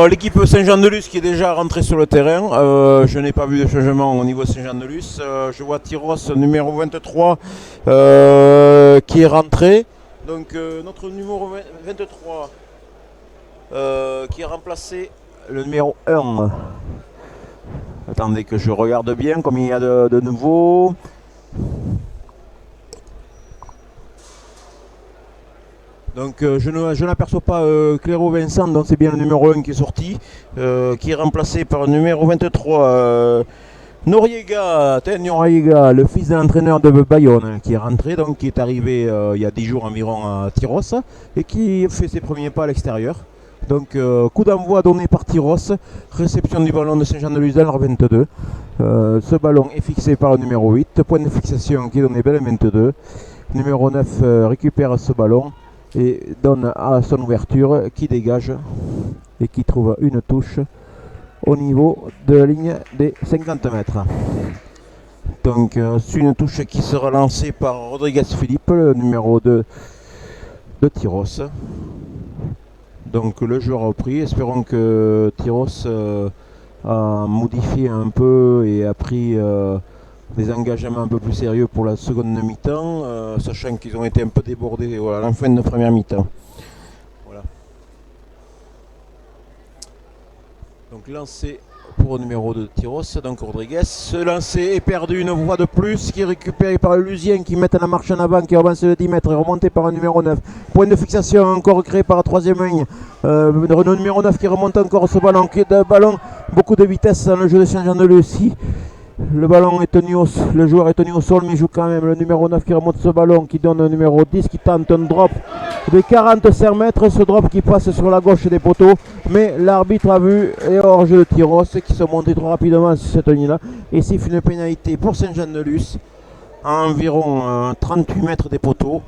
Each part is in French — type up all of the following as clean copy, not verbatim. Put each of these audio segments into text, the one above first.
L'équipe Saint-Jean-de-Luz qui est déjà rentrée sur le terrain. Je n'ai pas vu de changement au niveau Saint-Jean-de-Luz. Je vois Tyros numéro 23 qui est rentré. Donc notre numéro 23 qui a remplacé le numéro 1. Attendez que je regarde bien comme il y a de nouveau. Donc je n'aperçois pas Cléro Vincent, donc c'est bien le numéro 1 qui est sorti, qui est remplacé par le numéro 23, Noriega, le fils de l'entraîneur de Bayonne, qui est rentré, donc qui est arrivé il y a 10 jours environ à Tyros, et qui fait ses premiers pas à l'extérieur. Donc coup d'envoi donné par Tyros, réception du ballon de Saint-Jean-de-Luz dans leur 22. Ce ballon est fixé par le numéro 8, point de fixation qui est donné bel 22. Numéro 9 récupère ce ballon et donne à son ouverture qui dégage et qui trouve une touche au niveau de la ligne des 50 mètres. Donc c'est une touche qui sera lancée par Rodriguez Philippe, le numéro 2 de Tyros. Donc le joueur a repris, espérons que Tyros a modifié un peu et a pris des engagements un peu plus sérieux pour la seconde mi-temps, sachant qu'ils ont été un peu débordés à la fin de première mi-temps. Voilà. Donc lancé pour le numéro 2 de Tyros, donc Rodriguez. Ce lancer est perdu une fois de plus, qui est récupéré par le Lusien qui met la marche en avant, qui avance de 10 mètres et remonté par un numéro 9. Point de fixation encore créé par la troisième ligne. Le numéro 9 qui remonte encore ce ballon, qui est un ballon, beaucoup de vitesse dans le jeu de Saint-Jean-de-Luz. Le ballon est tenu le joueur est tenu au sol, mais il joue quand même. Le numéro 9 qui remonte ce ballon, qui donne au numéro 10 qui tente un drop de 45 mètres. Ce drop qui passe sur la gauche des poteaux, mais l'arbitre a vu et hors jeu de Tyros qui se montait trop rapidement sur cette ligne-là et siffle une pénalité pour Saint-Jean-de-Luz à environ 38 mètres des poteaux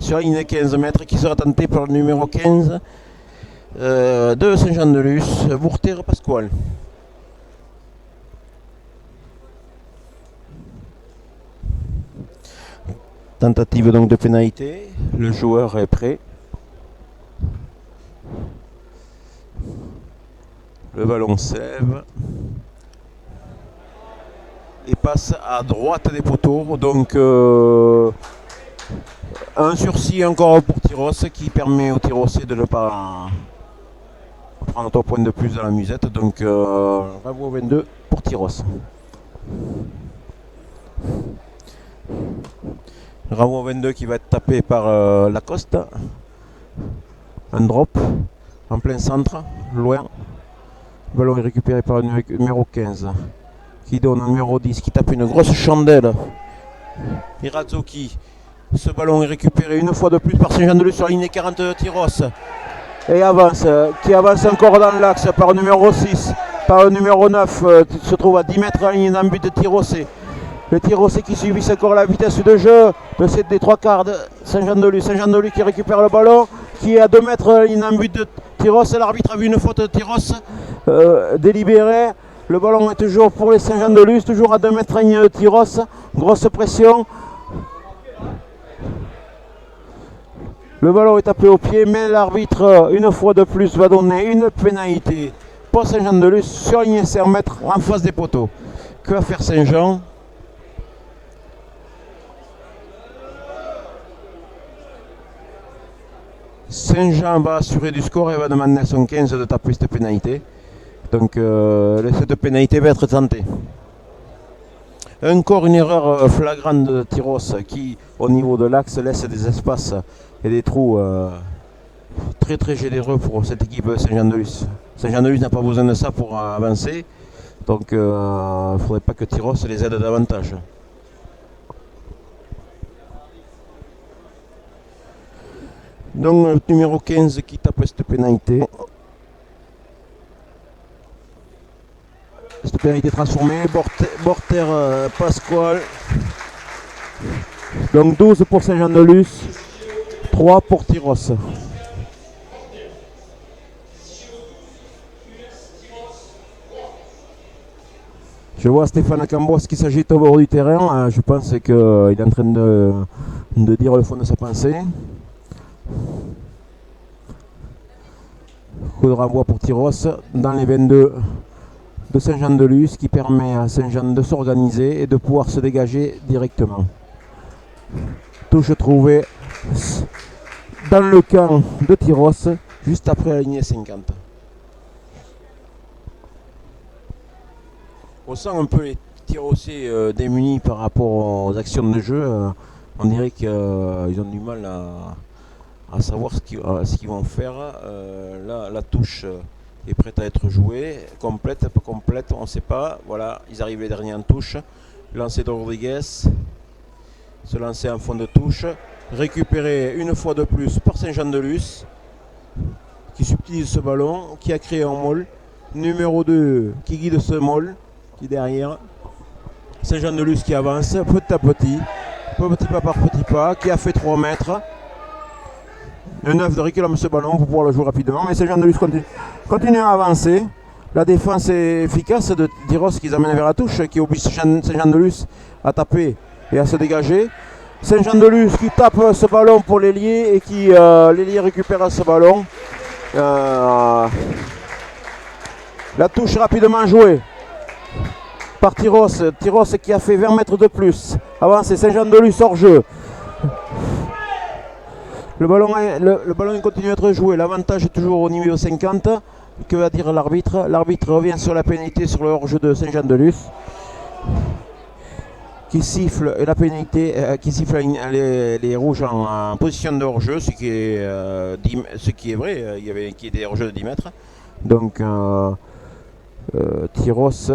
sur la ligne de 15 mètres, qui sera tentée par le numéro 15 de Saint-Jean-de-Luz, Bourter Pasquale. Tentative donc de pénalité, le joueur est prêt. Le ballon s'élève et passe à droite des poteaux. Donc un sursis encore pour Tyros qui permet au Tyrosais de ne pas prendre 3 points de plus dans la musette. Donc bravo 22 pour Tyros. Bravo 22 qui va être tapé par Lacoste. Un drop en plein centre, loin. Le ballon est récupéré par le numéro 15 qui donne au numéro 10 qui tape une grosse chandelle. Irazuki. Ce ballon est récupéré une fois de plus par Saint-Jean-de-Luz sur la ligne 40 de Tyros. Et avance, qui avance encore dans l'axe par le numéro 6, par le numéro 9, qui se trouve à 10 mètres à la ligne d'en but de Tyrosais. Le Tyrosais qui subit encore la vitesse de jeu de ces des trois quarts de Saint-Jean-de-Luz. Saint-Jean-de-Luz qui récupère le ballon, qui est à 2 mètres à la ligne d'en but de Tyros. L'arbitre a vu une faute de Tyros délibérée. Le ballon est toujours pour les Saint-Jean-de-Luz, toujours à 2 mètres à la ligne de Tyros. Grosse pression. Le ballon est tapé au pied, mais l'arbitre, une fois de plus, va donner une pénalité pour Saint-Jean-de-Luz sur la ligne 5 mètres en face des poteaux. Que va faire Saint-Jean ? Saint-Jean va assurer du score et va demander à son 15 de taper cette pénalité. Donc cette pénalité va être tentée. Encore une erreur flagrante de Tyros qui, au niveau de l'axe, laisse des espaces et des trous très très généreux pour cette équipe Saint-Jean-de-Luz. Saint-Jean-de-Luz n'a pas besoin de ça pour avancer. Donc il ne faudrait pas que Tyros les aide davantage. Donc le numéro 15 qui tape cette pénalité. Cette pénalité transformée, Bourter Pasquale. Donc 12 pour Saint-Jean-de-Luz, 3 pour Tyros. Je vois Stéphane Cambos qui s'agite au bord du terrain. Je pense qu'il est en train de dire le fond de sa pensée. Coup de renvoi pour Tyros dans les 22 de Saint-Jean-de-Luz qui permet à Saint-Jean de s'organiser et de pouvoir se dégager directement. Touche trouvée dans le camp de Tyros juste après la ligne 50. On sent un peu les Tyrossiers démunis par rapport aux actions de jeu. On dirait qu'ils ont du mal à savoir ce qu'ils vont faire. Là, la touche est prête à être jouée. Complète, pas complète, on ne sait pas. Voilà, ils arrivent les derniers en touche. Lancer de Rodriguez. Se lancer en fond de touche. Récupéré une fois de plus par Saint-Jean-de-Luz, qui subtilise ce ballon, qui a créé un maul. Numéro 2 qui guide ce maul, qui est derrière. Saint-Jean-de-Luz qui avance petit à petit pas par petit pas, qui a fait 3 mètres. Le 9 de réclame ce ballon pour pouvoir le jouer rapidement, mais Saint-Jean-de-Luz continue à avancer. La défense est efficace de Tyros qui les amène vers la touche, qui oblige Saint-Jean-de-Luz à taper et à se dégager. Saint-Jean-de-Luz qui tape ce ballon pour l'ailier et qui l'ailier récupère ce ballon. La touche rapidement jouée par Tyros qui a fait 20 mètres de plus. Avant c'est Saint-Jean-de-Luz hors jeu. Le ballon continue à être joué. L'avantage est toujours au niveau 50. Que va dire l'arbitre? L'arbitre revient sur la pénalité sur le hors-jeu de Saint-Jean-de-Luz. Qui siffle la pénalité, qui siffle les rouges en position de hors-jeu, ce qui est vrai, qui était hors-jeu de 10 mètres. Donc Tyros,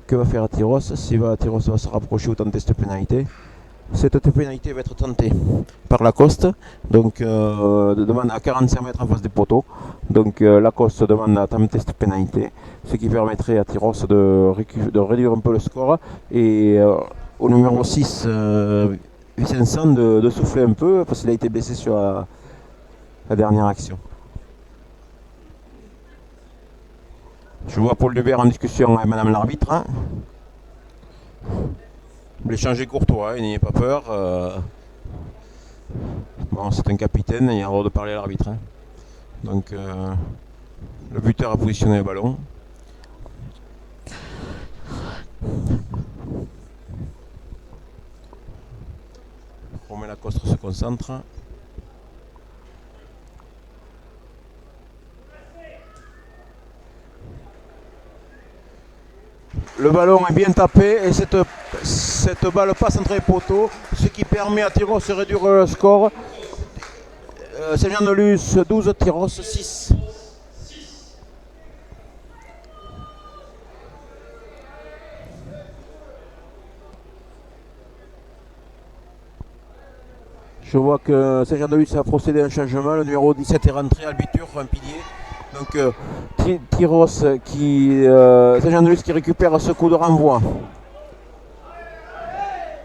que va faire Tyros? Tyros va se rapprocher ou tenter cette pénalité. Cette pénalité va être tentée par Lacoste, donc demande à 45 mètres en face des poteaux. Donc Lacoste demande à tenter cette pénalité, ce qui permettrait à Tyros de réduire un peu le score et au numéro 6, Vicençon de souffler un peu parce qu'il a été blessé sur la dernière action. Je vois Paul Dubert en discussion avec madame l'arbitre. L'échange est courtois, il n'ayez pas peur. Bon, c'est un capitaine, il a le droit de parler à l'arbitre. Donc le buteur a positionné le ballon. Romain Lacoste se concentre. Le ballon est bien tapé et cette balle passe entre les poteaux, ce qui permet à Tyros de réduire le score. Saint-Jean-de-Luz 12, Tyros 6. Je vois que Saint-Jean-de-Luz a procédé à un changement. Le numéro 17 est rentré à Albitur, un pilier. Donc Tyros Saint-Jean-de-Luz qui récupère ce coup de renvoi.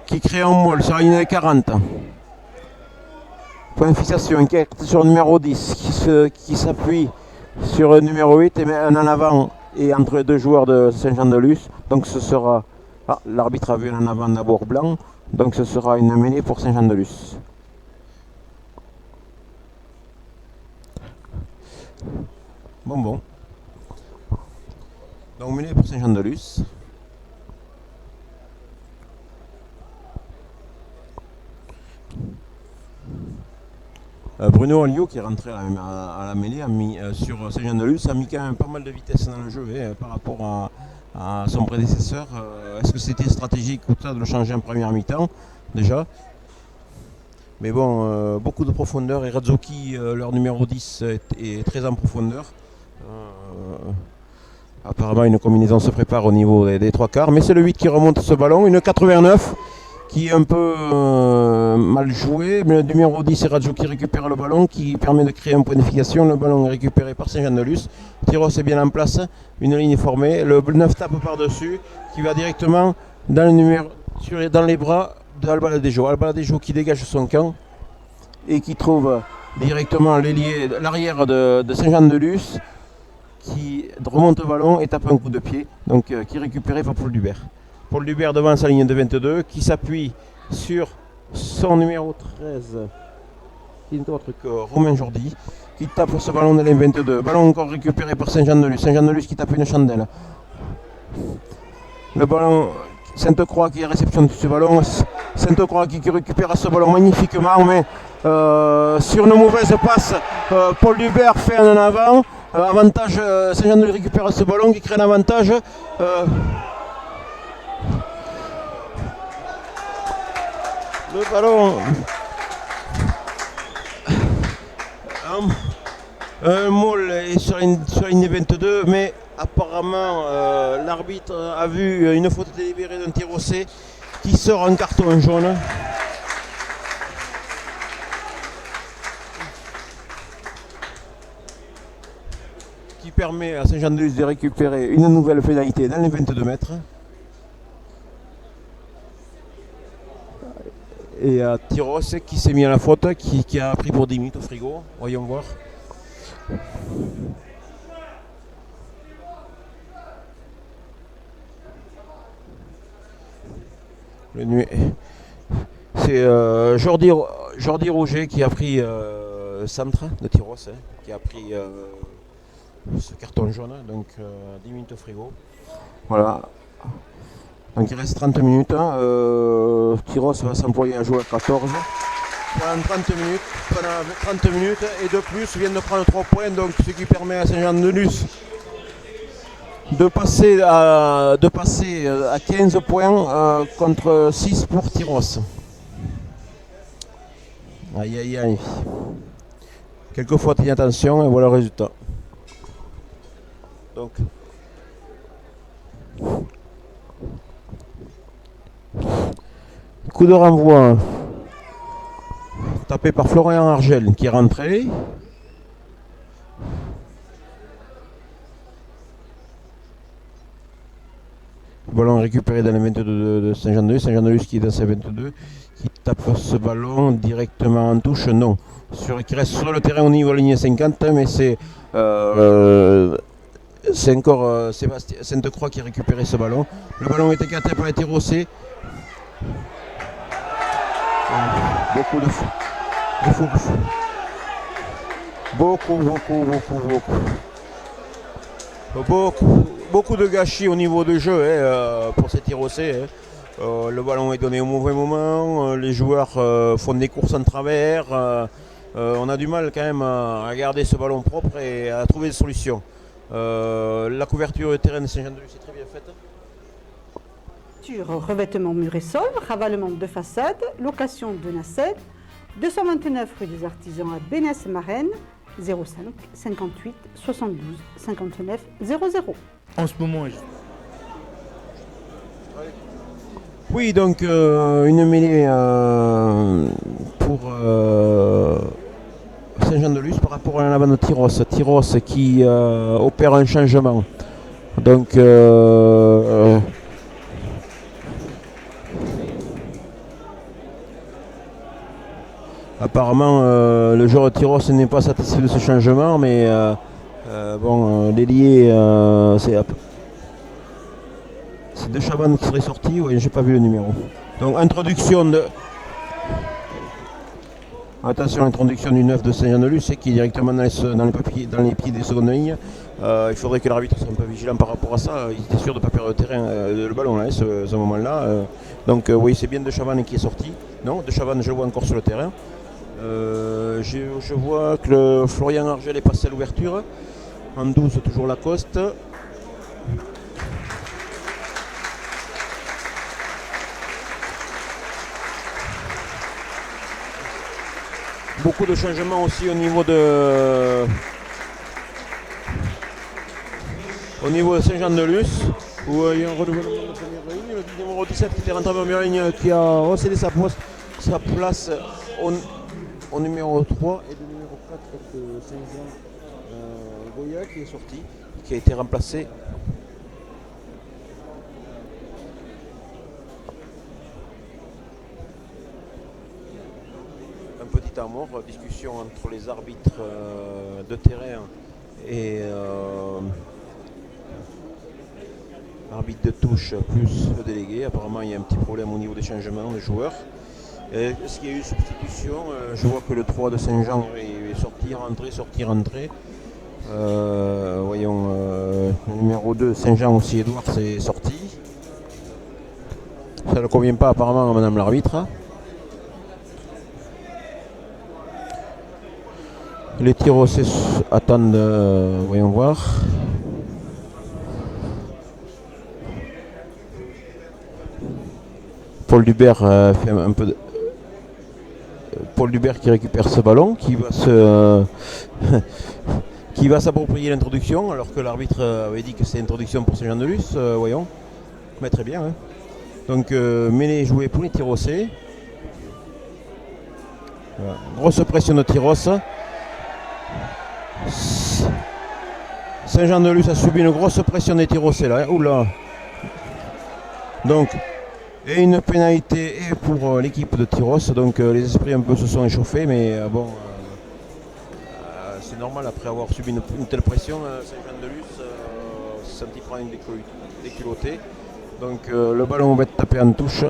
Qui crée un molle sur la ligne 40. Point de fixation qui est sur le numéro 10 qui s'appuie sur le numéro 8 et met un en avant et entre les deux joueurs de Saint-Jean-de-Luz. Donc ce sera. Ah, l'arbitre a vu un en avant d'abord blanc. Donc ce sera une mêlée pour Saint-Jean-de-Luz. Bon. Donc mêlée pour Saint-Jean-de-Luz. Bruno Alliot qui est rentré à la mêlée sur Saint-Jean-de-Luz a mis quand même pas mal de vitesse dans le jeu par rapport à son prédécesseur. Est-ce que c'était stratégique ou ça de le changer en première mi-temps déjà? Mais bon, beaucoup de profondeur et Radzoki, leur numéro 10, est très en profondeur. Apparemment une combinaison se prépare au niveau des 3 quarts, mais c'est le 8 qui remonte ce ballon, une 89 qui est un peu mal joué, mais le numéro 10 c'est Radjo qui récupère le ballon, qui permet de créer un point d'efficacité. Le ballon est récupéré par Saint-Jean-de-Luz. Tyros est bien en place, une ligne est formée, le 9 tape par-dessus, qui va directement dans les bras d'Albaladejo. Albaladejo qui dégage son camp et qui trouve directement l'arrière de Saint-Jean-de-Luz, qui remonte le ballon et tape un coup de pied, donc qui est récupéré par Paul Dubert. Paul Dubert devant sa ligne de 22, qui s'appuie sur son numéro 13, qui n'est autre que Romain Jordi, qui tape ce ballon de la 22. Ballon encore récupéré par Saint-Jean-de-Luz. Saint-Jean-de-Luz qui tape une chandelle. Le ballon, Sainte-Croix qui réceptionne ce ballon. Sainte-Croix qui récupère ce ballon magnifiquement, mais sur une mauvaise passe, Paul Dubert fait un en avant. Avantage, Saint-Jean-de-Luz récupère ce ballon qui crée un avantage. Le ballon. Un Maul est sur une 22, mais apparemment l'arbitre a vu une faute délibérée d'un tir au C qui sort un carton jaune. Qui permet à Saint-Jean-de-Luz de récupérer une nouvelle pénalité dans les 22 mètres. Et à Tyros qui s'est mis à la faute, qui a pris pour 10 minutes au frigo. Voyons voir. C'est Jordi Rouget qui a pris centre de Tyros, qui a pris ce carton jaune, donc 10 minutes au frigo. Voilà. Donc il reste 30 minutes. Tyros va s'employer à jouer à 14. Pendant 30 minutes et de plus viennent de prendre 3 points, donc ce qui permet à Saint-Jean-de-Luz de passer à 15 points contre 6 pour Tyros. Aïe aïe aïe. Quelques fois d'inattention et voilà le résultat. Donc coup de renvoi tapé par Florian Argel qui est rentré. Le ballon récupéré dans les 22 de Saint-Jean-de-Luz. Saint-Jean-de-Luz qui est dans ses 22, qui tape ce ballon directement en touche, non. Qui reste sur le terrain au niveau de la ligne 50, mais c'est encore Sainte-Croix qui a récupéré ce ballon. Le ballon est écarté par les tirs au C. Beaucoup de fou. Beaucoup de gâchis au niveau du jeu pour ces tirs au C. Le ballon est donné au mauvais moment, les joueurs font des courses en travers. On a du mal quand même à garder ce ballon propre et à trouver des solutions. La couverture du terrain de Saint-Jean-de-Luz est très bien faite. Revêtement mur et sol, ravalement de façade, location de nacelle, 229 rue des Artisans à Bénesse-Marraine, 05 58 72 59 00. En ce moment, oui, donc une mêlée pour Saint-Jean-de-Luz par rapport à l'avant de Tyros. Tyros qui opère un changement. Donc apparemment le joueur de Tyros n'est pas satisfait de ce changement, mais l'ailier c'est De Chavannes qui serait sorti, oui, j'ai pas vu le numéro. Donc introduction de. Attention, introduction du 9 de Saint-Jean-de-Luz, qui est directement dans les pieds des secondes lignes. Il faudrait que l'arbitre soit un peu vigilant par rapport à ça. Il était sûr de ne pas perdre le terrain, le ballon là, ce moment-là. Donc oui, c'est bien De Chavannes qui est sorti. Non, De Chavannes, je le vois encore sur le terrain. Je vois que le Florian Argel est passé à l'ouverture. En 12, toujours Lacoste. Beaucoup de changements aussi au niveau de Saint-Jean-de-Luz, où il y a un renouvellement de première ligne. Le numéro 17 qui était rentré en première ligne, qui a recédé sa place au numéro 3 et le numéro 4 de Saint-Jean, Goya qui est sorti, qui a été remplacé. Un petit temps mort, discussion entre les arbitres de terrain et l'arbitre de touche plus le délégué. Apparemment il y a un petit problème au niveau des changements des joueurs Est-ce qu'il y a eu une substitution? Je vois que le 3 de Saint-Jean est sorti, rentré, sorti, rentré. Voyons, le numéro 2, Saint-Jean aussi, Edouard, c'est sorti. Ça ne convient pas apparemment à madame l'arbitre. Les tirs attendent, voyons voir. Paul Dubert fait un peu de... Paul Dubert qui récupère ce ballon, qui va se... qui va s'approprier l'introduction, alors que l'arbitre avait dit que c'est introduction pour Saint-Jean-de-Luz, voyons. Mais très bien. Hein. Donc mêlée jouée pour les Tyrossais. Voilà. Grosse pression de Tyrosse. Saint-Jean-de-Luz a subi une grosse pression des Tyrossais là. Oula. Donc, et une pénalité pour l'équipe de Tyrosse. Donc les esprits un peu se sont échauffés, mais bon, c'est normal après avoir subi une telle pression. Saint-Jean-de-Luz s'est senti prendre une déculottée. Donc le ballon va être tapé en touche.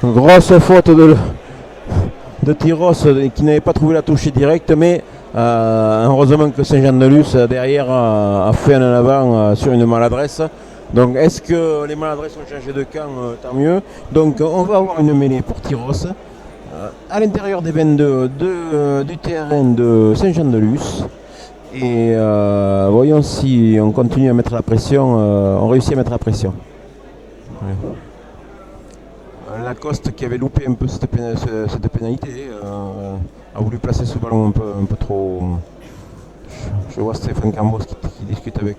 Grosse faute de Tyrosse qui n'avait pas trouvé la touche directe, mais heureusement que Saint-Jean-de-Luz derrière a fait un en avant sur une maladresse. Donc est-ce que les maladresses ont changé de camp? Tant mieux. Donc on va avoir une mêlée pour Tyrosse à l'intérieur des 22 du terrain de Saint-Jean-de-Luz. Et voyons si on continue à mettre la pression, on réussit à mettre la pression. Ouais. Lacoste qui avait loupé un peu cette pénalité a voulu placer ce ballon un peu trop. Je vois Stéphane Cambos qui discute avec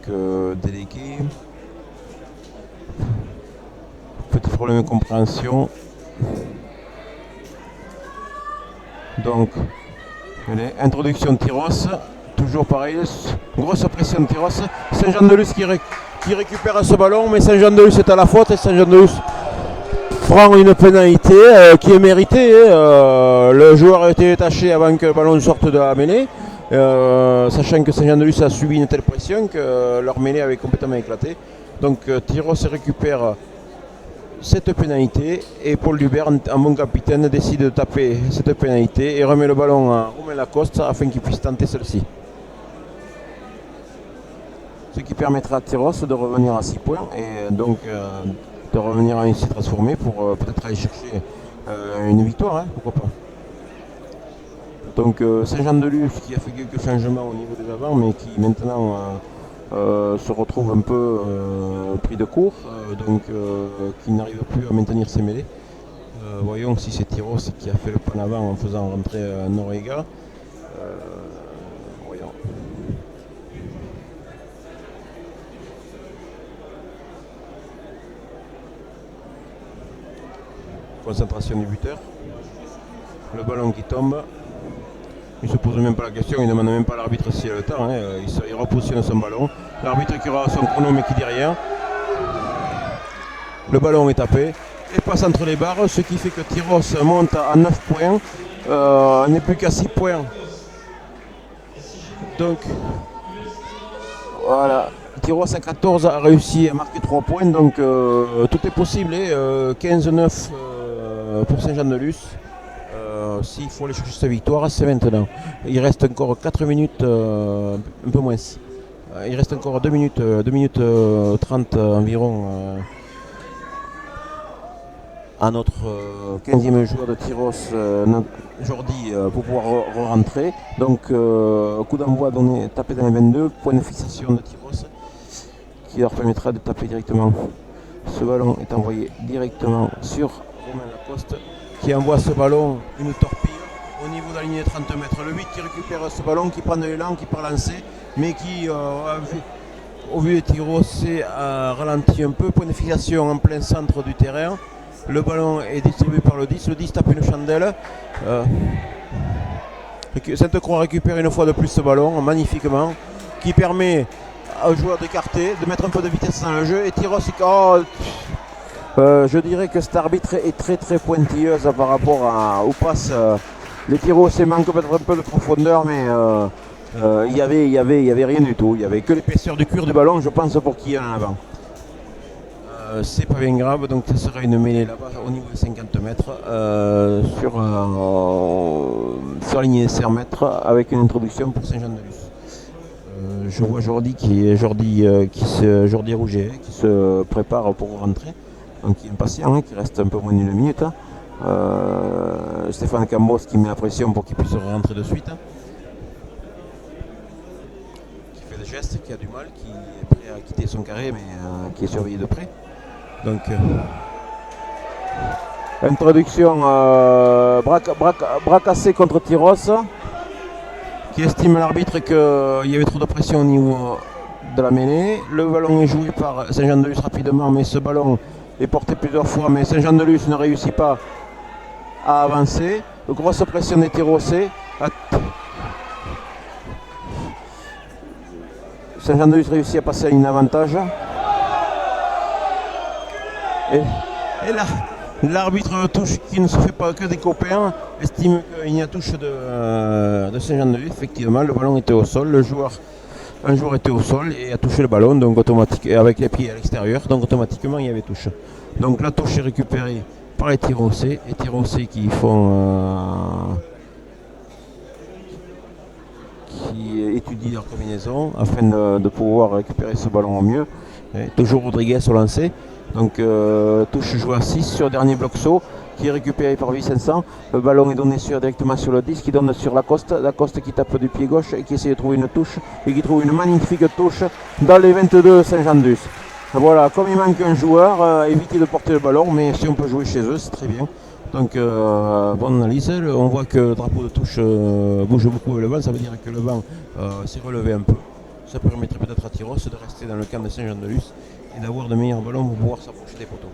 délégué. Petit problème de compréhension. Donc, allez, introduction de Tyrosse. Toujours pareil, grosse pression de Tyrosse. Saint-Jean-de-Luz qui récupère ce ballon, mais Saint-Jean-de-Luz est à la faute et Saint-Jean-de-Luz prend une pénalité qui est méritée. Le joueur a été détaché avant que le ballon sorte de la mêlée, sachant que Saint-Jean-de-Luz a subi une telle pression que leur mêlée avait complètement éclaté. Donc Tyrosse récupère cette pénalité et Paul Dubert, en bon capitaine, décide de taper cette pénalité et remet le ballon à Romain Lacoste afin qu'il puisse tenter celle-ci. Ce qui permettra à Tyrosse de revenir à 6 points et donc de revenir à un essai transformé pour peut-être aller chercher une victoire, hein, pourquoi pas. Donc Saint-Jean-de-Luz qui a fait quelques changements au niveau des avants mais qui maintenant se retrouve un peu pris de court, donc qui n'arrive plus à maintenir ses mêlées. Voyons si c'est Tyrosse qui a fait le pas en avant en faisant rentrer Noriega. Voyons. Concentration du buteur. Le ballon qui tombe. Il ne se pose même pas la question, il ne demande même pas à l'arbitre s'il a le temps. Hein. Il repositionne son ballon. L'arbitre qui aura son chrono mais qui dit rien. Le ballon est tapé et passe entre les barres, ce qui fait que Tyrosse monte à 9 points. N'est plus qu'à 6 points. Donc voilà. Tyrosse à 14 a réussi à marquer 3 points, donc tout est possible. 15-9 pour Saint-Jean-de-Luz. S'il faut aller chercher cette victoire, c'est maintenant. Il reste encore 4 minutes, un peu moins. Il reste encore 2 minutes 30 environ à notre 15e joueur de Tyrosse, Jordi, pour pouvoir rentrer. Donc, coup d'envoi donné, tapé dans les 22, point de fixation de Tyrosse qui leur permettra de taper directement. Ce ballon est envoyé directement sur Romain Lacoste qui envoie ce ballon, une torpille au niveau de la ligne de 30 mètres. Le 8 qui récupère ce ballon, qui prend de l'élan, qui part lancer, mais qui, au vu des Tyrosse, a ralenti un peu. Point de fixation en plein centre du terrain. Le ballon est distribué par le 10. Le 10 tape une chandelle. Sainte-Croix récupère une fois de plus ce ballon, magnifiquement, qui permet au joueur d'écarter, de mettre un peu de vitesse dans le jeu. Et Tyros, je dirais que cet arbitre est très très pointilleuse par rapport aux passes. Les Tyros manquent peut-être un peu de profondeur, mais il y avait rien du tout. Il n'y avait que l'épaisseur du cuir du ballon, je pense, pour qu'il y ait en avant. C'est pas bien grave, donc ça sera une mêlée là-bas au niveau des 50 mètres sur la ligne des 100 mètres avec une introduction pour Saint-Jean-de-Luz. Je vois Jordi Jordi Rouget qui se prépare pour rentrer, donc il est impatient, hein, qui reste un peu moins d'une minute. Stéphane Cambos qui met la pression pour qu'il puisse rentrer de suite. Qui fait des gestes, qui a du mal, qui est prêt à quitter son carré mais qui est surveillé de près. Donc, introduction bras cassé contre Tyros, qui estime l'arbitre qu'il y avait trop de pression au niveau de la mêlée. Le ballon est joué par Saint-Jean-de-Luz rapidement, mais ce ballon est porté plusieurs fois, mais Saint-Jean-de-Luz ne réussit pas à avancer. Grosse pression des Tyrosais. Saint-Jean-de-Luz réussit à passer à une avantage. Et là, l'arbitre touche qui ne se fait pas que des copains estime qu'il y a touche de Saint-Jean-de-Luz. Effectivement, le ballon était au sol, un joueur était au sol et a touché le ballon, donc automatiquement avec les pieds à l'extérieur, donc automatiquement il y avait touche. Donc la touche est récupérée par les Tyrosais, qui étudient leur combinaison afin de pouvoir récupérer ce ballon au mieux. Et toujours Rodriguez au lancer. Donc touche jouée à 6 sur dernier bloc saut qui est récupéré par Vicençant. Le ballon est donné directement sur le 10 qui donne sur Lacoste. Lacoste qui tape du pied gauche et qui essaie de trouver une touche et qui trouve une magnifique touche dans les 22 Saint-Jean-de-Luz. Voilà, comme il manque un joueur, évitez de porter le ballon, mais si on peut jouer chez eux, c'est très bien. Donc bonne analyse, on voit que le drapeau de touche bouge beaucoup avec le vent, ça veut dire que le vent s'est relevé un peu. Ça permettrait peut-être à Tyros de rester dans le camp de Saint-Jean-de-Luz et d'avoir de meilleurs ballons pour pouvoir s'approcher des poteaux.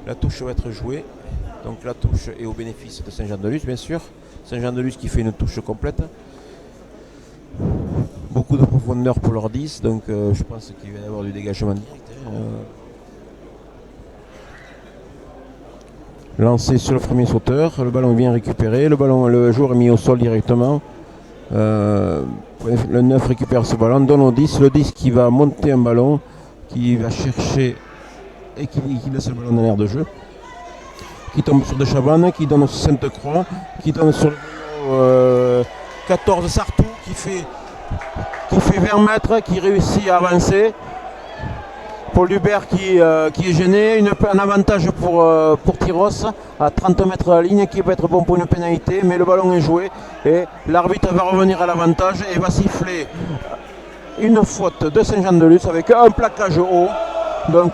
La touche va être jouée, donc la touche est au bénéfice de Saint-Jean-de-Luz bien sûr. Saint-Jean-de-Luz qui fait une touche complète. Beaucoup de profondeur pour leur 10, donc je pense qu'il va y avoir du dégagement direct. Lancé sur le premier sauteur, le ballon est bien récupéré, le joueur est mis au sol directement. Le 9 récupère ce ballon, donne au 10, le 10 qui va monter un ballon, qui va chercher et qui laisse le ballon dans l'air de jeu, qui tombe sur De Chavannes, qui donne sur Sainte-Croix, qui donne sur le 14 Sartou, qui fait 20 mètres, qui réussit à avancer. Paul Hubert qui est gêné, un avantage pour Tyros à 30 mètres de la ligne qui peut être bon pour une pénalité, mais le ballon est joué et l'arbitre va revenir à l'avantage et va siffler une faute de Saint-Jean-de-Luz avec un plaquage haut, donc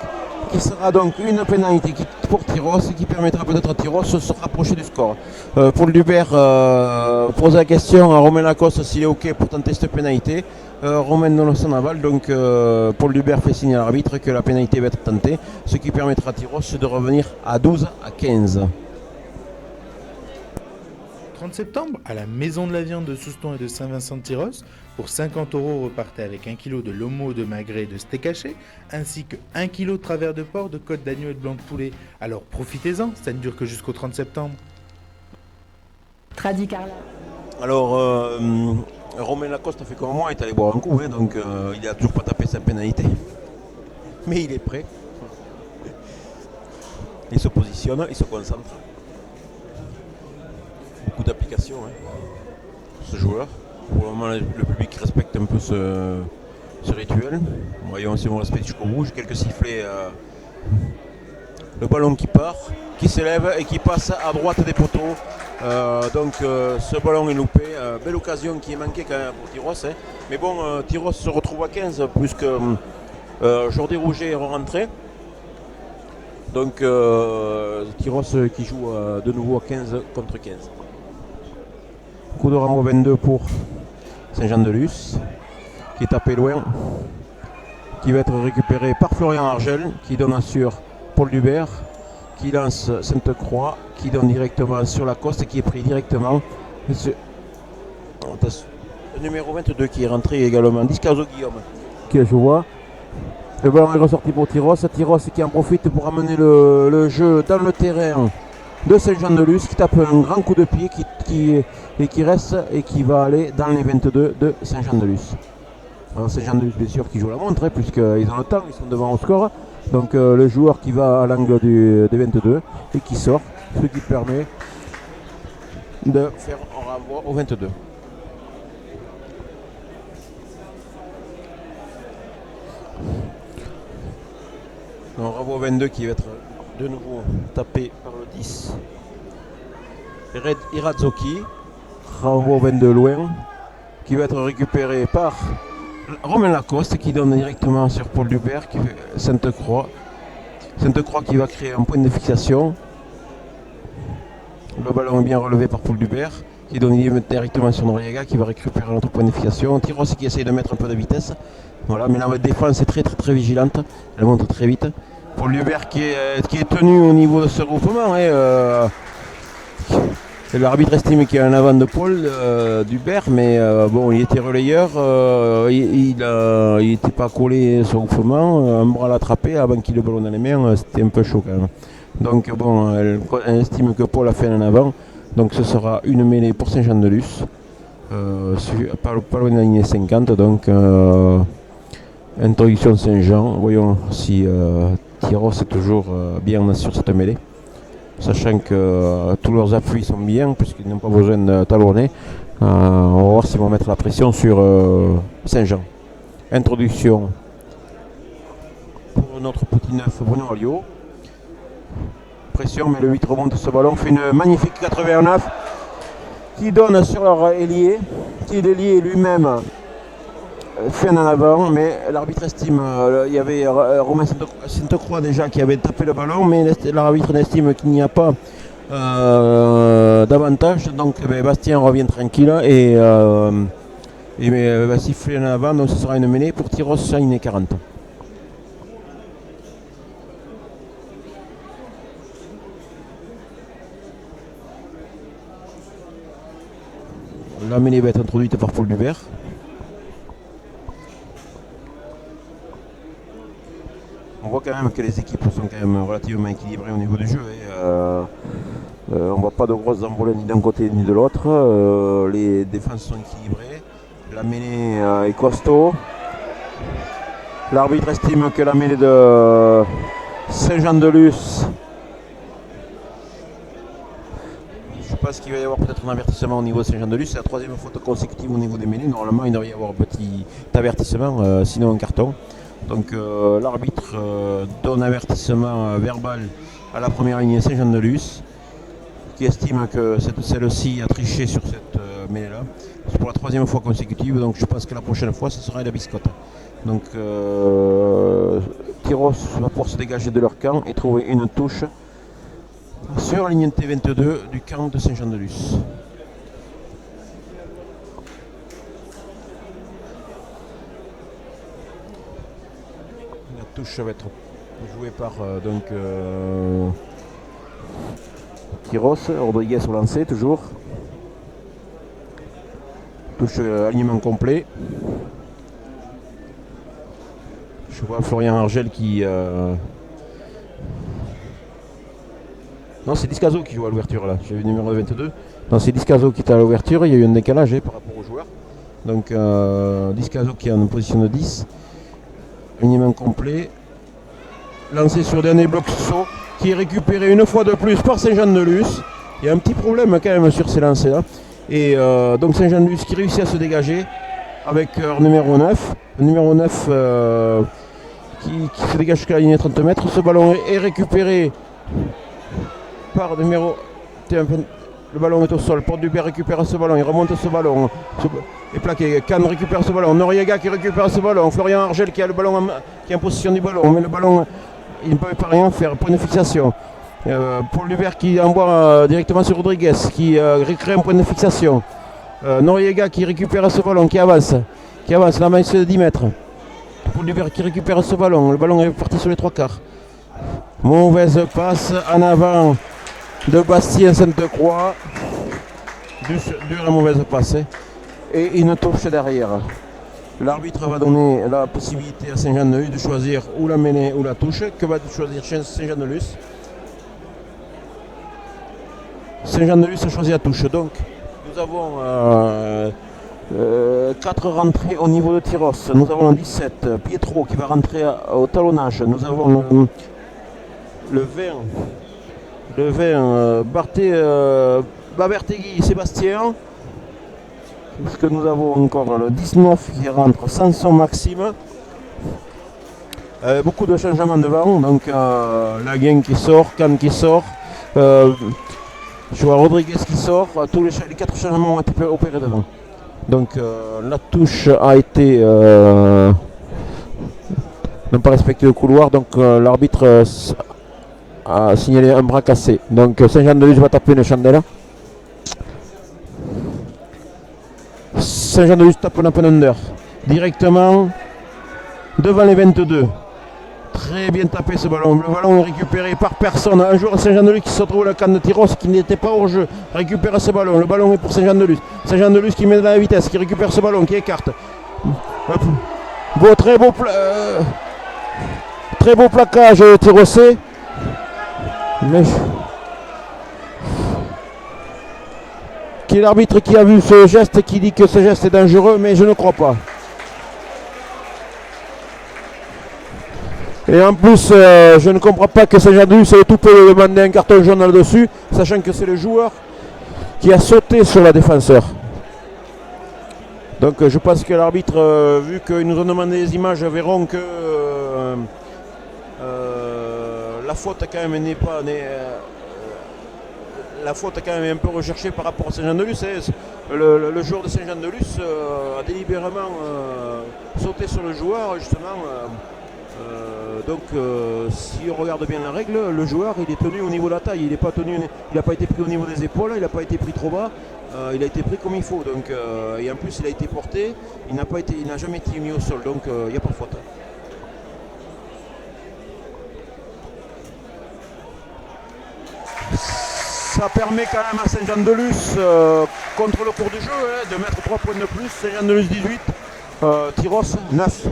qui sera donc une pénalité pour Tyros et qui permettra peut-être à Tyros de se rapprocher du score. Paul Hubert pose la question à Romain Lacoste s'il est OK pour tenter cette pénalité. Romain non s'en avale, donc Paul Hubert fait signer à l'arbitre que la pénalité va être tentée, ce qui permettra à Tyros de revenir à 12 à 15. 30 septembre, à la Maison de la Viande de Souston et de Saint-Vincent-de-Tyros, pour 50 €, repartez avec 1 kg de lomo de magret et de steak haché, ainsi que 1 kg de travers de porc, de côte d'agneau et de blanc de poulet. Alors profitez-en, ça ne dure que jusqu'au 30 septembre. Tradi Carla. Alors, Romain Lacoste a fait comme moi, il est allé boire un coup, hein, donc il n'a toujours pas tapé sa pénalité. Mais il est prêt. Il se positionne, il se concentre. Beaucoup d'applications, hein, ce joueur. Pour le moment, le public respecte un peu ce rituel. Voyons si on respecte jusqu'au bout. J'ai quelques sifflets. Le ballon qui part, qui s'élève et qui passe à droite des poteaux. Donc ce ballon est loupé. Belle occasion qui est manquée quand même pour Tyros. Hein. Mais bon, Tyros se retrouve à 15 puisque Jordi Rouget est rentré. Donc Tyros qui joue de nouveau à 15 contre 15. Coup de renvoi 22 pour Saint-Jean-de-Luz, qui est tapé loin, qui va être récupéré par Florian Argel, qui donne sur Paul Hubert, qui lance Sainte-Croix, qui donne directement sur Lacoste et qui est pris directement Le numéro 22 qui est rentré également. Discaso Guillaume. Qui je vois. Le ballon est ressorti pour Tyros. Tyros qui en profite pour amener le jeu dans le terrain de Saint-Jean-de-Luz, qui tape un grand coup de pied qui reste et qui va aller dans les 22 de Saint-Jean-de-Luz. Alors Saint-Jean-de-Luz bien sûr qui joue la montre puisqu'ils ont le temps, ils sont devant au score. Donc le joueur qui va à l'angle des 22 et qui sort, ce qui permet de faire un renvoi au 22. Donc renvoi au 22 qui va être de nouveau tapé par le 10. Red Irazoki, renvoi au 22 loin, qui va être récupéré par Romain Lacoste qui donne directement sur Paul Dubert qui fait Sainte-Croix. Sainte-Croix qui va créer un point de fixation. Le ballon est bien relevé par Paul Dubert qui donne directement sur Noriega qui va récupérer notre point de fixation. Tyros qui essaye de mettre un peu de vitesse. Voilà, mais la défense est très vigilante. Elle monte très vite. Paul Dubert qui est tenu au niveau de ce groupement. L'arbitre estime qu'il y a un avant de Paul Dubert, mais bon, il était relayeur, il n'était pas collé sur le groupement, un bras l'attrapé avant qu'il ait le ballon dans les mains, c'était un peu chaud quand même. Donc bon, elle estime que Paul a fait un avant, donc ce sera une mêlée pour Saint-Jean-de-Luz, pas loin de la ligne 50, donc introduction Saint-Jean, voyons si Tyros est toujours bien sur cette mêlée. Sachant que tous leurs appuis sont bien, puisqu'ils n'ont pas besoin de talonner. On va voir s'ils vont mettre la pression sur Saint-Jean. Introduction pour notre petit neuf Bruno Alliot. Pression, mais le 8 remonte ce ballon, fait une magnifique 89 qui donne sur leur ailier, qui est l'ailier lui-même fait en avant, mais l'arbitre estime, il y avait Romain Sainte-Croix déjà qui avait tapé le ballon, mais l'arbitre estime qu'il n'y a pas d'avantage, donc Bastien revient tranquille et va siffler en avant, donc ce sera une mêlée pour Tyros sur une 40. La mêlée va être introduite par Paul Dubert. On voit quand même que les équipes sont quand même relativement équilibrées au niveau du jeu. On ne voit pas de grosses envolées ni d'un côté ni de l'autre. Les défenses sont équilibrées. La mêlée est costaud. L'arbitre estime que la mêlée de Saint-Jean-de-Luz, je pense qu'il va y avoir peut-être un avertissement au niveau de Saint-Jean-de-Luz. C'est la troisième faute consécutive au niveau des mêlées. Normalement, il devrait y avoir un petit avertissement, sinon un carton. Donc l'arbitre donne avertissement verbal à la première ligne Saint-Jean-de-Luz, qui estime que celle-ci a triché sur cette mêlée-là. C'est pour la troisième fois consécutive, donc je pense que la prochaine fois, ce sera la biscotte. Donc Tyros va pouvoir se dégager de leur camp et trouver une touche sur la ligne T22 du camp de Saint-Jean-de-Luz. La touche va être jouée par Tyros, Rodriguez au lancer toujours. Touche alignement complet. Je vois Florian Argel qui... Non, c'est Discaso qui joue à l'ouverture là. J'ai vu le numéro 22. Non, c'est Discaso qui est à l'ouverture. Il y a eu un décalage par rapport aux joueurs. Donc Discaso qui est en position de 10. Alignement complet. Lancé sur dernier bloc saut qui est récupéré une fois de plus par Saint-Jean-de-Luz. Il y a un petit problème quand même sur ces lancers là. Et donc Saint-Jean-de-Luz qui réussit à se dégager avec leur numéro 9. Le numéro 9 qui se dégage jusqu'à la ligne 30 mètres. Ce ballon est récupéré par le numéro... Le ballon est au sol. Paul Dubert récupère ce ballon. Il remonte ce ballon. Et plaqué. Cannes récupère ce ballon. Noriega qui récupère ce ballon. Florian Argel qui a le ballon qui est en possession du ballon. Mais le ballon, il ne peut pas rien faire. Point de fixation. Paul Dubert qui envoie directement sur Rodriguez qui récrée un point de fixation. Noriega qui récupère ce ballon, qui avance. La main de 10 mètres. Paul Dubert qui récupère ce ballon. Le ballon est parti sur les 3/4. Mauvaise passe en avant de Bastien Sainte-Croix. Dure la mauvaise passe. et une touche derrière. L'arbitre va donner la possibilité à Saint-Jean-de-Luz de choisir ou la mêlée ou la touche. Que va choisir Saint-Jean-de-Luz? Saint-Jean-de-Luz a choisi la touche. Donc nous avons 4 rentrées au niveau de Tyros. Nous avons le 17, Pietro qui va rentrer au talonnage. Nous avons le 20, Babertegui, Sébastien. Puisque nous avons encore le 19 qui rentre, Samson Maxime. Beaucoup de changements devant. Donc Laguin qui sort, Kahn qui sort. Je vois Rodriguez qui sort. Tous les 4 changements ont été opérés devant. Donc la touche a été n'a pas respecté le couloir, donc l'arbitre a signalé un bras cassé. Donc Saint-Jean-de-Luz va taper une chandelle. Saint-Jean-de-Luz tape un open under directement devant les 22. Très bien tapé ce ballon. Le ballon est récupéré par personne. Un joueur de Saint-Jean-de-Luz qui se retrouve à la canne de Tyros qui n'était pas hors jeu. Récupère ce ballon. Le ballon est pour Saint-Jean-de-Luz. Saint-Jean-de-Luz qui met de la vitesse, qui récupère ce ballon, qui écarte. Très beau plaquage Tyrossais. Mais qui est l'arbitre qui a vu ce geste, qui dit que ce geste est dangereux, mais je ne crois pas. Et en plus, je ne comprends pas que Saint-Jean-de-Luz ait tout peut demander un carton jaune là-dessus, sachant que c'est le joueur qui a sauté sur la défenseur. Donc je pense que l'arbitre, vu qu'ils nous ont demandé les images, verront que la faute quand même n'est pas... la faute est quand même un peu recherchée par rapport à Saint-Jean-de-Luz. Le joueur de Saint-Jean-de-Luz a délibérément sauté sur le joueur, justement. Donc si on regarde bien la règle, le joueur il est tenu au niveau de la taille, il n'a pas été pris au niveau des épaules, il n'a pas été pris trop bas, il a été pris comme il faut. Donc, et en plus il a été porté, il n'a jamais été mis au sol, donc il n'y a pas de faute. Ça permet quand même à Saint-Jean-de-Luz, contre le cours du jeu, de mettre 3 points de plus. Saint-Jean-de-Luz 18, Tyros 9.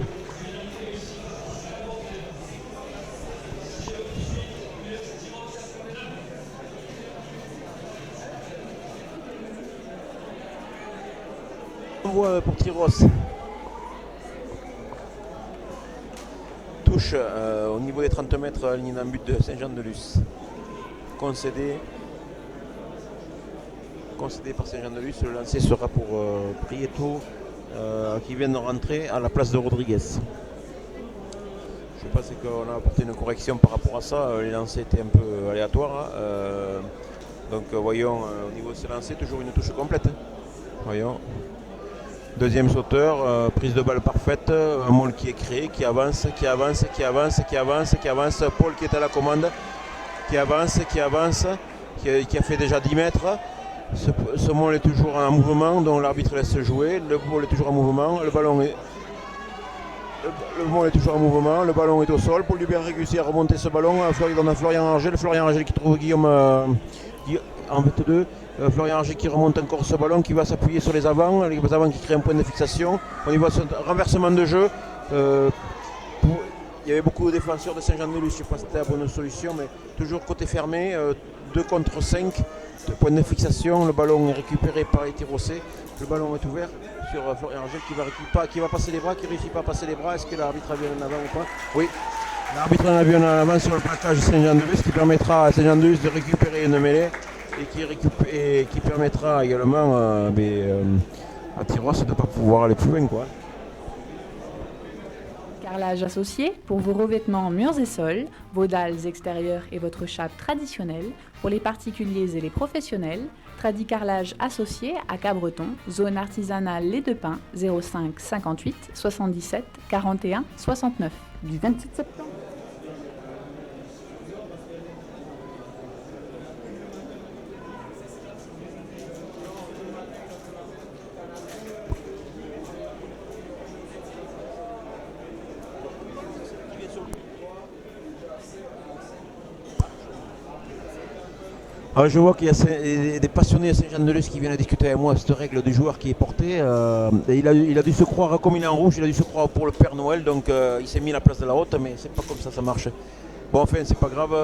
On voit pour Tyros. Touche au niveau des 30 mètres, ligne d'un but de Saint-Jean-de-Luz. Concédé par Saint-Jean-de-Luz. Le lancer sera pour Prieto qui vient de rentrer à la place de Rodriguez. Je pense qu'on a apporté une correction par rapport à ça. Les lancers étaient un peu aléatoires. Donc voyons au niveau de ce lancer, toujours une touche complète. Voyons. Deuxième sauteur, prise de balle parfaite, un môle qui est créé, qui avance. Paul qui est à la commande, qui avance, qui a fait déjà 10 mètres. Ce môle est toujours en mouvement, donc l'arbitre laisse jouer. Le môle est toujours en mouvement, le môle est toujours en mouvement, le ballon est au sol. Paul Dubert réussit à remonter ce ballon. Dans Florian Argel qui trouve Guillaume en 22. Florian Argel qui remonte encore ce ballon, qui va s'appuyer sur les avants qui créent un point de fixation. On y voit ce renversement de jeu. Il y avait beaucoup de défenseurs de Saint-Jean-de-Luz, je ne sais pas si c'était la bonne solution, mais toujours côté fermé, 2 contre 5, point de fixation. Le ballon est récupéré par les Tyrossais. Le ballon est ouvert sur Florian Argel qui va passer les bras, qui ne réussit pas à passer les bras. Est-ce que l'arbitre a vu en avant ou pas? Oui. L'arbitre en a vu en avant sur le plaquage de Saint-Jean-de-Luz, qui permettra à Saint-Jean-de-Luz de récupérer une mêlée et qui permettra également à Tyros de ne pas pouvoir aller plus loin, quoi. Carrelage associé pour vos revêtements murs et sols, vos dalles extérieures et votre chape traditionnelle. Pour les particuliers et les professionnels, Tradi Carrelage associé à Cabreton, zone artisanale Les Deux Pins, 05 58 77 41 69. Du 27 septembre. Alors, je vois qu'il y a des passionnés de Saint-Jean-de-Luz qui viennent discuter avec moi de cette règle du joueur qui est portée. Et il a dû se croire, comme il est en rouge, il a dû se croire pour le Père Noël, donc il s'est mis à la place de la haute, mais c'est pas comme ça marche. Bon, enfin, c'est pas grave,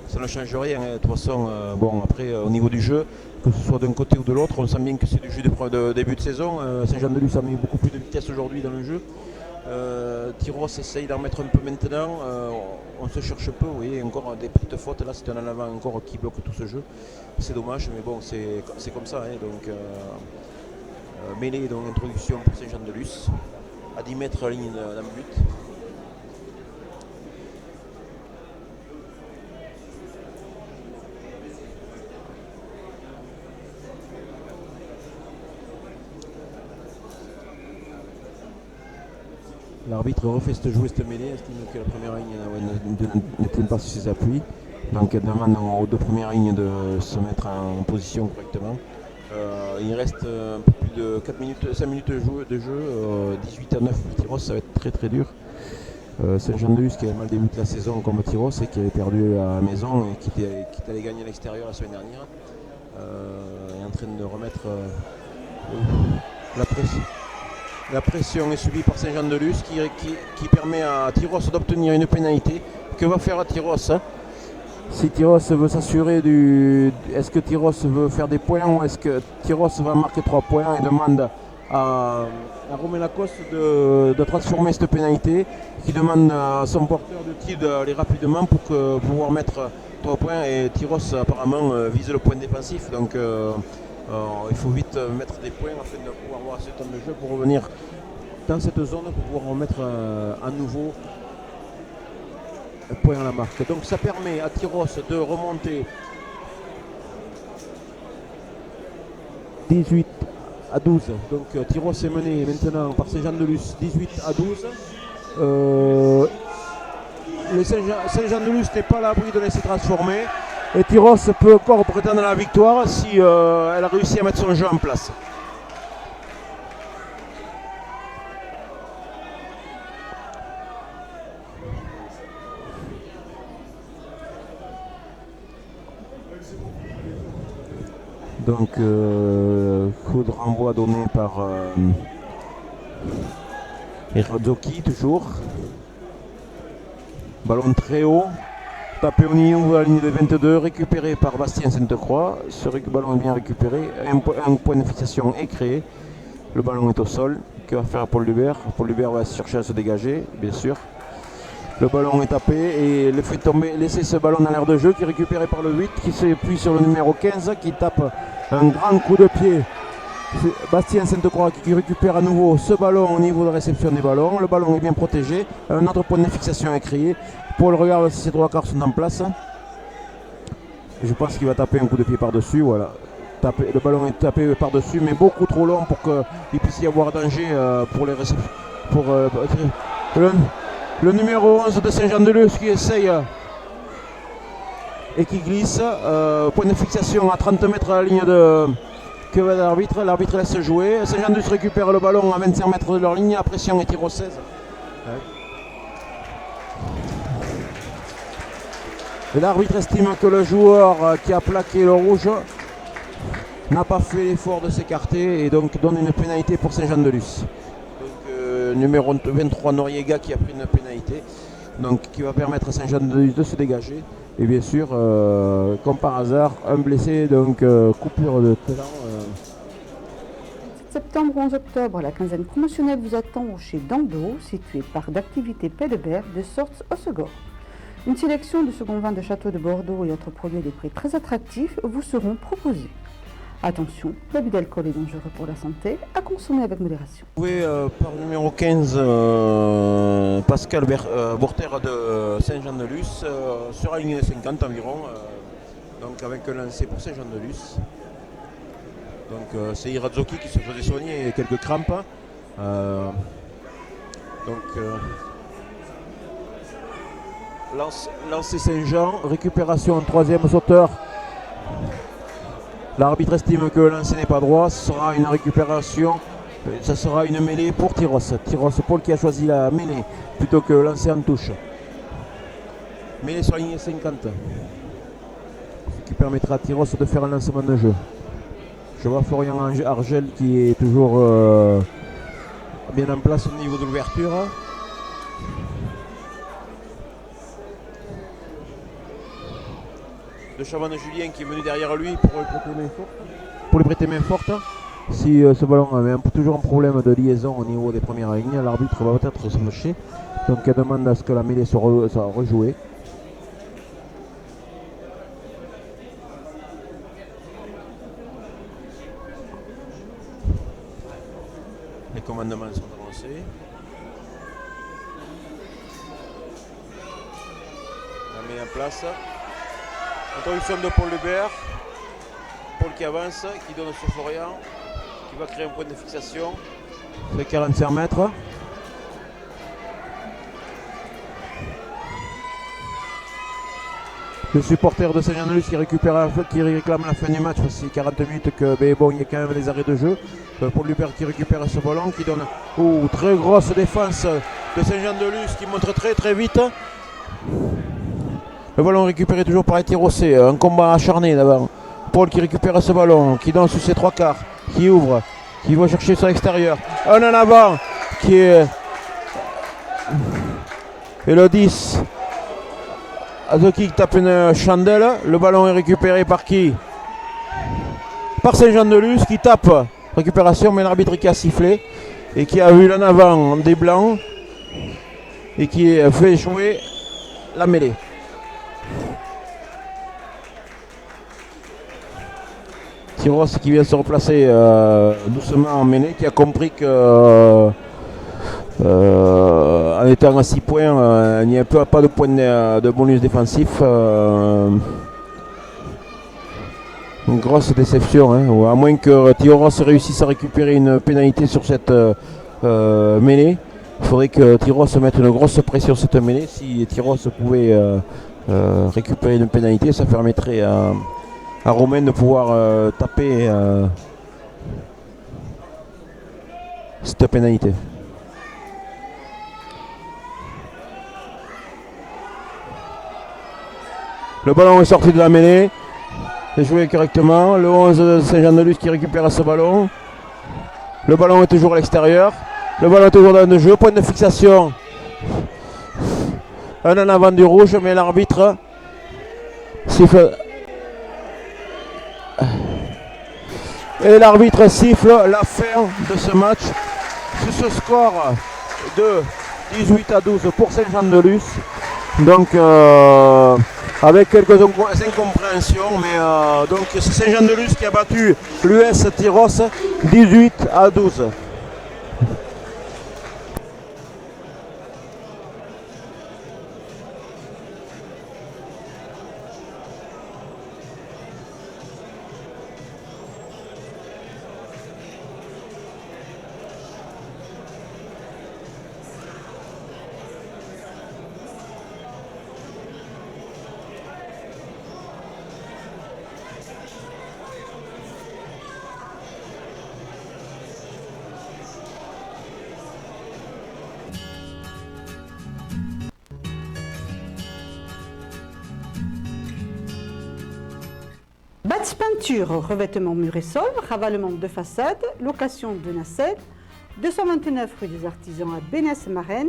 ça ne change rien. De toute façon, bon, après, au niveau du jeu, que ce soit d'un côté ou de l'autre, on sent bien que c'est du jeu de début de saison. Saint-Jean-de-Luz a mis beaucoup plus de vitesse aujourd'hui dans le jeu. Tyros essaye d'en mettre un peu maintenant. On se cherche peu, vous voyez, encore des petites fautes. Là, c'est un en avant encore qui bloque tout ce jeu. C'est dommage, mais bon, c'est comme ça. Hein, donc, mêlée, donc introduction pour Saint-Jean-de-Luz. À 10 mètres, ligne d'un but. L'arbitre refait jouer cette mêlée, estime que la première ligne n'était pas sur ses appuis. Donc elle demande aux deux premières lignes de se mettre en position correctement. Il reste un peu plus de 5 minutes de jeu, 18 à 9 pour Tyros, ça va être très très dur. Saint-Jean-de-Luz qui avait mal débuté la saison comme Tyros et qui avait perdu à la maison et qui allait gagner à l'extérieur la semaine dernière. Est en train de remettre la pression. La pression est subie par Saint-Jean-de-Luz qui permet à Tyros d'obtenir une pénalité. Que va faire Tyros? Si Tyros veut s'assurer est-ce que Tyros veut faire des points ou est-ce que Tyros va marquer 3 points et demande à Romain Lacoste de transformer cette pénalité, qui demande à son porteur de tir d'aller rapidement pour pouvoir mettre 3 points, et Tyros apparemment vise le point défensif, donc il faut vite mettre des points afin de pouvoir avoir ce temps de jeu pour revenir dans cette zone pour pouvoir remettre à nouveau un point à la marque. Donc ça permet à Tyros de remonter 18 à 12. Donc Tyros est mené maintenant par Saint-Jean-de-Luz 18 à 12. Le Saint-Jean-de-Luz n'est pas à l'abri de laisser transformer. Et Tyros peut encore prétendre à la victoire si elle a réussi à mettre son jeu en place. Donc, coup de renvoi donné par Hirozoki toujours. Ballon très haut. Tapé au niveau de la ligne de 22, récupéré par Bastien Sainte-Croix. Ce ballon est bien récupéré. Un point de fixation est créé. Le ballon est au sol. Que va faire Paul Lubert? Paul Lubert va chercher à se dégager, bien sûr. Le ballon est tapé et le fait tomber, laisser ce ballon dans l'air de jeu qui est récupéré par le 8 qui s'appuie sur le numéro 15 qui tape un grand coup de pied. C'est Bastien Sainte-Croix qui récupère à nouveau ce ballon au niveau de réception des ballons. Le ballon est bien protégé. Un autre point de fixation est créé. Paul regarde si ses trois quarts sont en place. Je pense qu'il va taper un coup de pied par-dessus. Voilà. Le ballon est tapé par-dessus, mais beaucoup trop long pour qu'il puisse y avoir danger pour les réceptions. Le numéro 11 de Saint-Jean-de-Luz qui essaye et qui glisse. Point de fixation à 30 mètres à la ligne de... Que va l'arbitre? L'arbitre laisse jouer. Saint-Jean-de-Luz récupère le ballon à 25 mètres de leur ligne. La pression est tir au 16. Et l'arbitre estime que le joueur qui a plaqué le rouge n'a pas fait l'effort de s'écarter et donc donne une pénalité pour Saint-Jean-de-Luz. Donc numéro 23 Noriega qui a pris une pénalité, donc qui va permettre à Saint-Jean-de-Luz de se dégager. Et bien sûr, comme par hasard, un blessé, donc coupure de talent. Septembre ou 11 octobre, la quinzaine promotionnelle vous attend chez Dando, situé parc d'activités Pedebert de Sorts au Segor. Une sélection de second vin de château de Bordeaux et autres produits à des prix très attractifs vous seront proposés. Attention, l'abus d'alcool est dangereux pour la santé, à consommer avec modération. Vous pouvez par le numéro 15, Pascal Bourter de Saint-Jean-de-Luz, sur la ligne de 50 environ, donc avec un lancer pour Saint-Jean-de-Luz. Donc c'est Hirozoki qui se faisait soigner et quelques crampes. Lancer Saint-Jean, récupération en troisième sauteur. L'arbitre estime que le lancer n'est pas droit, ce sera une récupération, ce sera une mêlée pour Tyros. Tyros, Paul qui a choisi la mêlée plutôt que lancer en touche. Mêlée sur la ligne 50. qui permettra à Tyros de faire un lancement de jeu. Je vois Florian Argel qui est toujours bien en place au niveau de l'ouverture. De Chavannes Julien qui est venu derrière lui pour lui prêter main forte. Si ce ballon avait toujours un problème de liaison au niveau des premières lignes, l'arbitre va peut-être se fâcher. Donc il demande à ce que la mêlée soit rejouée. Les commandements sont avancés. La met en place. Introduction de Paul Lebert. Paul qui avance, qui donne sur Florian, qui va créer un point de fixation. Ça fait 45 mètres. Le supporter de Saint-Jean-de-Luz qui réclame la fin du match, c'est 40 minutes que bon, il y a quand même des arrêts de jeu. Paul Lebert qui récupère ce ballon, qui donne très grosse défense de Saint-Jean-de-Luz qui montre très vite. Le ballon récupéré toujours par les Tyrossais, un combat acharné d'abord. Paul qui récupère ce ballon, qui donne sous ses trois quarts, qui ouvre, qui va chercher sur l'extérieur. Un en avant qui est. Et le 10. Azoki qui tape une chandelle. Le ballon est récupéré par qui? Par Saint-Jean-de-Luz qui tape. Récupération, mais l'arbitre qui a sifflé et qui a vu l'en avant des blancs et qui fait jouer la mêlée. Tyros qui vient se replacer doucement en mêlée, qui a compris que en étant à 6 points, il n'y a pas de point de bonus défensif. Une grosse déception, hein, à moins que Tyros réussisse à récupérer une pénalité sur cette mêlée. Il faudrait que Tyros mette une grosse pression sur cette mêlée. Si Tyros pouvait récupérer une pénalité, ça permettrait à Romain de pouvoir taper cette pénalité. Le ballon est sorti de la mêlée, c'est joué correctement. Le 11 de Saint-Jean-de-Luz qui récupère ce ballon. Le ballon est toujours à l'extérieur. Le ballon est toujours dans le jeu. Point de fixation. Un en avant du rouge, mais l'arbitre siffle. Et l'arbitre siffle la fin de ce match. Sur ce score de 18-12 pour Saint-Jean-de-Luz. Donc avec quelques incompréhensions, mais donc c'est Saint-Jean-de-Luz qui a battu l'US Tyros 18-12. Bâti peinture, revêtement mur et sol, ravalement de façade, location de nacelle, 229 rue des Artisans à Bénesse-Marennes,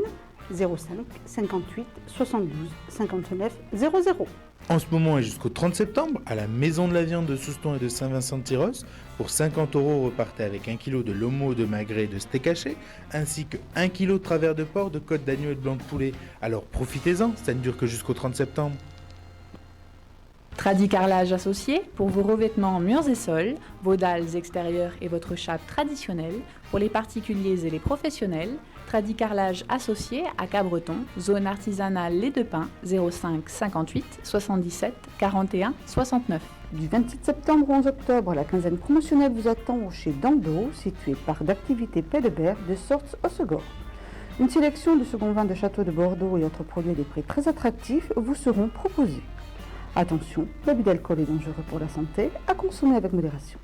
05 58 72 59 00. En ce moment et jusqu'au 30 septembre, à la Maison de la Viande de Souston et de Saint-Vincent-de-Tyros, pour 50 €, repartez avec 1 kg de lomo de magret et de steak haché, ainsi que 1 kg de travers de porc, de côte d'agneau et de blanc de poulet. Alors profitez-en, ça ne dure que jusqu'au 30 septembre. Tradicarrelage associé pour vos revêtements en murs et sols, vos dalles extérieures et votre chape traditionnelle, pour les particuliers et les professionnels. Tradicarrelage associé à Cabreton, zone artisanale Les Deux Pins, 05 58 77 41 69. Du 27 septembre au 11 octobre, la quinzaine promotionnelle vous attend chez Dando, situé parc d'activités Pelebert de Sorts-Hossegor. Une sélection de second vin de château de Bordeaux et autres produits à des prix très attractifs vous seront proposés. Attention, l'abus d'alcool est dangereux pour la santé, à consommer avec modération.